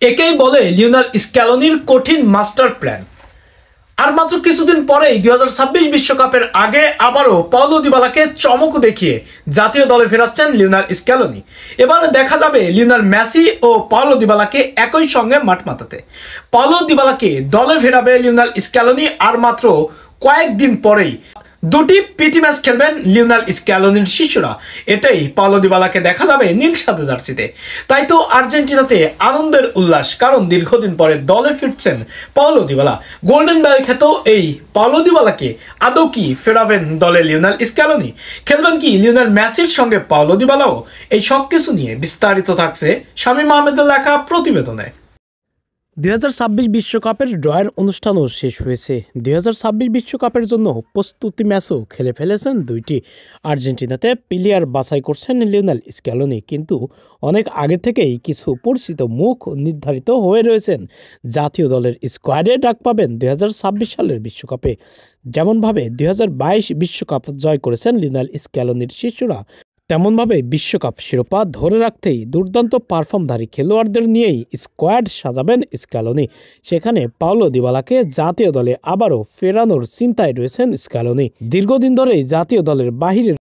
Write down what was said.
একেই বলে লিওনেল স্ক্যালোনির কঠিন মাস্টার প্ল্যান। আর মাত্র কিছুদিন পরেই 2026 বিশ্বকাপের আগে আবারও পাওলো দিবালাকে চমক দেখিয়ে জাতীয় দলে ফেরাচ্ছেন লিওনেল স্ক্যালোনি। এবারে দেখা যাবে লিওনেল মেসি ও পাওলো দিবালাকে একই সঙ্গে মাঠ মাতাতে। পাওলো দিবালাকে দলে ফেরাবে লিওনেল স্ক্যালোনি আর মাত্র কয়েকদিন পরেই দুটি প্রীতি ম্যাচ খেলবেন লিওনেল স্ক্যালোনির শিষ্যরা। এটাই পাওলো দিবালাকে দেখা যাবে নীল সাদা জার্সিতে। তাই তো আর্জেন্টিনাতে আনন্দের উল্লাস, কারণ দীর্ঘদিন পরে দলে ফিরছেন পাওলো দিবালা। গোল্ডেন বয় খ্যাত এই পাওলো দিবালাকে আদৌ কি ফেরাবেন দলে লিওনেল স্ক্যালোনি? খেলবেন কি লিওনেল মেসির সঙ্গে পাওলো দিবালাও? এই সব কিছু নিয়ে বিস্তারিত থাকছে শামীম আহমেদের লেখা প্রতিবেদনে। 2026 বিশ্বকাপের ড্রয়ের অনুষ্ঠানও শেষ হয়েছে। 2026 বিশ্বকাপের জন্য প্রস্তুতি ম্যাচও খেলে ফেলেছেন দুইটি। আর্জেন্টিনাতে প্লেয়ার বাছাই করছেন লিওনেল স্ক্যালোনি, কিন্তু অনেক আগে থেকেই কিছু পরিচিত মুখ নির্ধারিত হয়ে রয়েছেন জাতীয় দলের স্কোয়াডে ডাক পাবেন 2026 সালের বিশ্বকাপে। যেমনভাবে 2022 বিশ্বকাপ জয় করেছেন লিওনেল স্ক্যালোনির শিষ্যরা, তেমনভাবে বিশ্বকাপ শিরোপা ধরে রাখতেই দুর্দান্ত পারফর্মধারী খেলোয়াড়দের নিয়েই স্কোয়াড সাজাবেন স্ক্যালোনি। সেখানে পাওলো দিবালাকে জাতীয় দলে আবারও ফেরানোর চিন্তায় রয়েছেন স্ক্যালোনি। দীর্ঘদিন ধরেই জাতীয় দলের বাহিরে